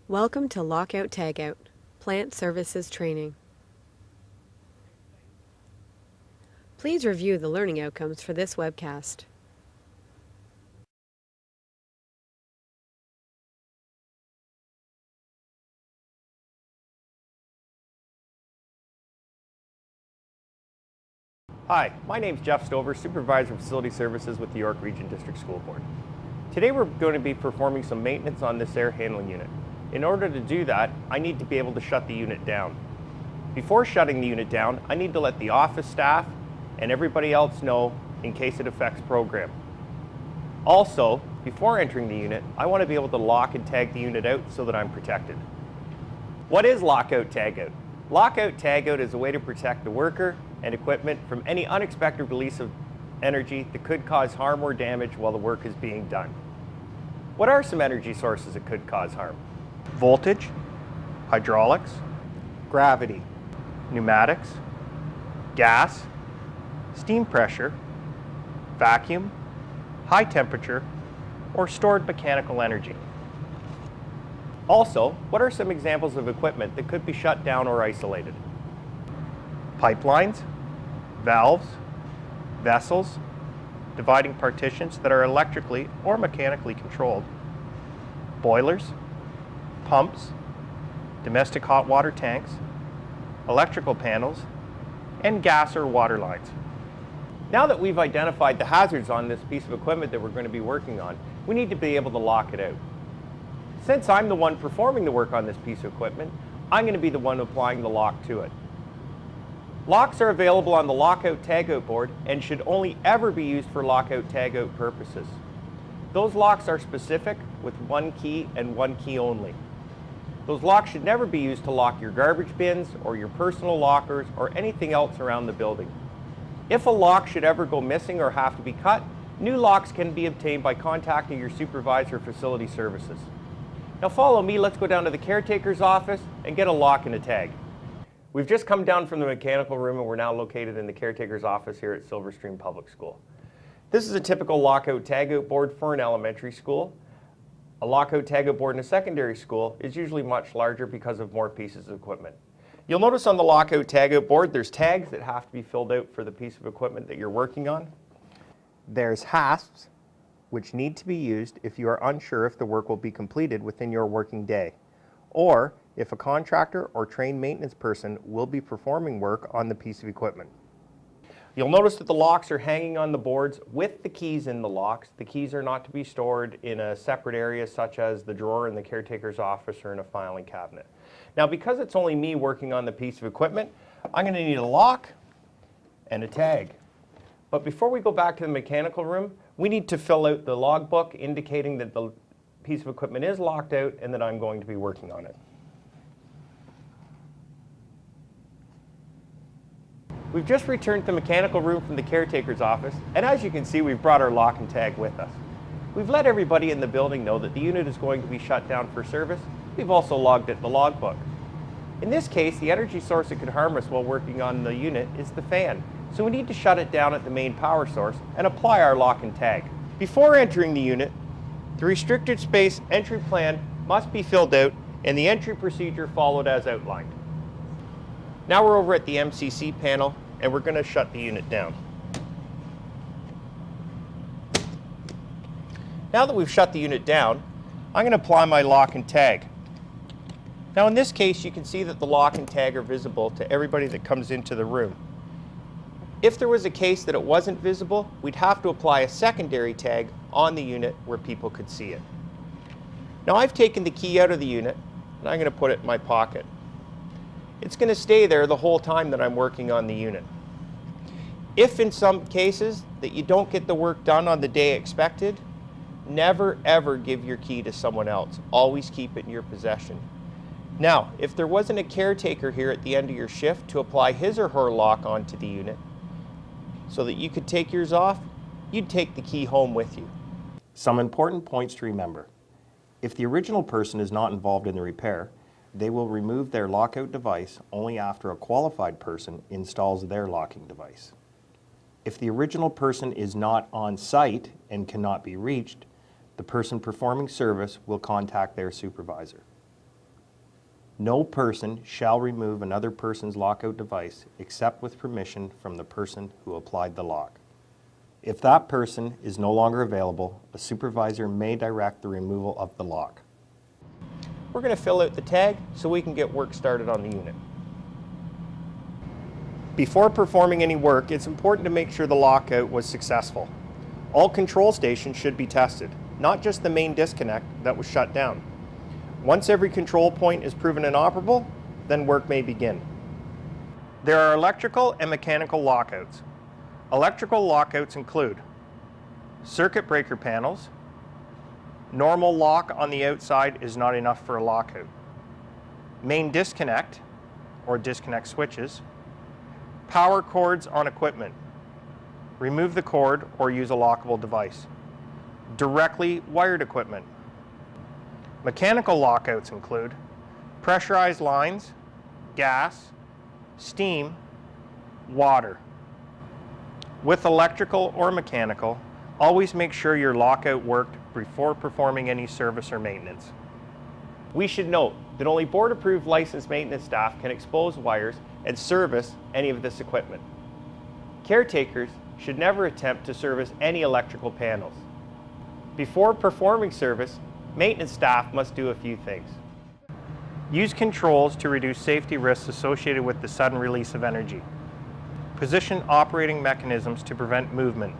Welcome to Lockout Tagout, Plant Services Training. Please review the learning outcomes for this webcast. Hi, my name is Jeff Stover, Supervisor of Facility Services with the York Region District School Board. Today we're going to be performing some maintenance on this air handling unit. In order to do that, I need to be able to shut the unit down. Before shutting the unit down, I need to let the office staff and everybody else know in case it affects program. Also, before entering the unit, I want to be able to lock and tag the unit out so that I'm protected. What is lockout tagout? Lockout tagout is a way to protect the worker and equipment from any unexpected release of energy that could cause harm or damage while the work is being done. What are some energy sources that could cause harm? Voltage, hydraulics, gravity, pneumatics, gas, steam pressure, vacuum, high temperature, or stored mechanical energy. Also, what are some examples of equipment that could be shut down or isolated? Pipelines, valves, vessels, dividing partitions that are electrically or mechanically controlled, boilers, pumps, domestic hot water tanks, electrical panels, and gas or water lines. Now that we've identified the hazards on this piece of equipment that we're going to be working on, we need to be able to lock it out. Since I'm the one performing the work on this piece of equipment, I'm going to be the one applying the lock to it. Locks are available on the lockout tagout board and should only ever be used for lockout tagout purposes. Those locks are specific with one key and one key only. Those locks should never be used to lock your garbage bins or your personal lockers or anything else around the building. If a lock should ever go missing or have to be cut, new locks can be obtained by contacting your supervisor of facility services. Now follow me, let's go down to the caretaker's office and get a lock and a tag. We've just come down from the mechanical room and we're now located in the caretaker's office here at Silver Stream Public School. This is a typical lockout tagout board for an elementary school. A lockout tagout board in a secondary school is usually much larger because of more pieces of equipment. You'll notice on the lockout tagout board there's tags that have to be filled out for the piece of equipment that you're working on. There's hasps, which need to be used if you are unsure if the work will be completed within your working day, or if a contractor or trained maintenance person will be performing work on the piece of equipment. You'll notice that the locks are hanging on the boards with the keys in the locks. The keys are not to be stored in a separate area such as the drawer in the caretaker's office or in a filing cabinet. Now because it's only me working on the piece of equipment, I'm going to need a lock and a tag. But before we go back to the mechanical room, we need to fill out the logbook indicating that the piece of equipment is locked out and that I'm going to be working on it. We've just returned to the mechanical room from the caretaker's office, and as you can see, we've brought our lock and tag with us. We've let everybody in the building know that the unit is going to be shut down for service. We've also logged it in the logbook. In this case, the energy source that could harm us while working on the unit is the fan. So we need to shut it down at the main power source and apply our lock and tag. Before entering the unit, the restricted space entry plan must be filled out and the entry procedure followed as outlined. Now we're over at the MCC panel and we're going to shut the unit down. Now that we've shut the unit down, I'm going to apply my lock and tag. Now in this case, you can see that the lock and tag are visible to everybody that comes into the room. If there was a case that it wasn't visible, we'd have to apply a secondary tag on the unit where people could see it. Now I've taken the key out of the unit and I'm going to put it in my pocket. It's going to stay there the whole time that I'm working on the unit. If in some cases that you don't get the work done on the day expected, never ever give your key to someone else. Always keep it in your possession. Now, if there wasn't a caretaker here at the end of your shift to apply his or her lock onto the unit so that you could take yours off, you'd take the key home with you. Some important points to remember. If the original person is not involved in the repair, they will remove their lockout device only after a qualified person installs their locking device. If the original person is not on site and cannot be reached, the person performing service will contact their supervisor. No person shall remove another person's lockout device except with permission from the person who applied the lock. If that person is no longer available, a supervisor may direct the removal of the lock. We're going to fill out the tag so we can get work started on the unit. Before performing any work, it's important to make sure the lockout was successful. All control stations should be tested, not just the main disconnect that was shut down. Once every control point is proven inoperable, then work may begin. There are electrical and mechanical lockouts. Electrical lockouts include circuit breaker panels. Normal lock on the outside is not enough for a lockout. Main disconnect or disconnect switches. Power cords on equipment. Remove the cord or use a lockable device. Directly wired equipment. Mechanical lockouts include pressurized lines, gas, steam, water. With electrical or mechanical, always make sure your lockout worked before performing any service or maintenance. We should note that only board-approved licensed maintenance staff can expose wires and service any of this equipment. Caretakers should never attempt to service any electrical panels. Before performing service, maintenance staff must do a few things. Use controls to reduce safety risks associated with the sudden release of energy. Position operating mechanisms to prevent movement.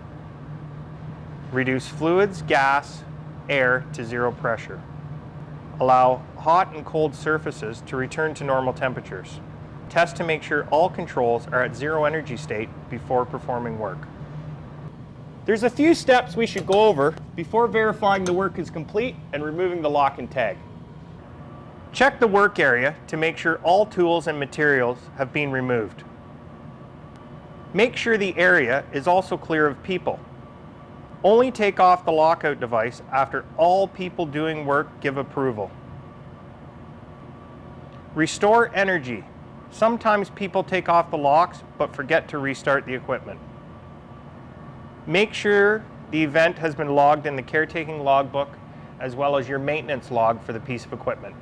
Reduce fluids, gas, air to zero pressure. Allow hot and cold surfaces to return to normal temperatures. Test to make sure all controls are at zero energy state before performing work. There's a few steps we should go over before verifying the work is complete and removing the lock and tag. Check the work area to make sure all tools and materials have been removed. Make sure the area is also clear of people. Only take off the lockout device after all people doing work give approval. Restore energy. Sometimes people take off the locks but forget to restart the equipment. Make sure the event has been logged in the caretaking logbook as well as your maintenance log for the piece of equipment.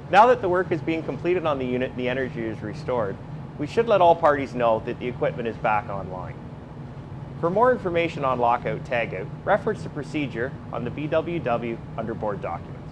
Now that the work is being completed on the unit and the energy is restored, we should let all parties know that the equipment is back online. For more information on lockout tagout, reference the procedure on the BWW under Board Documents.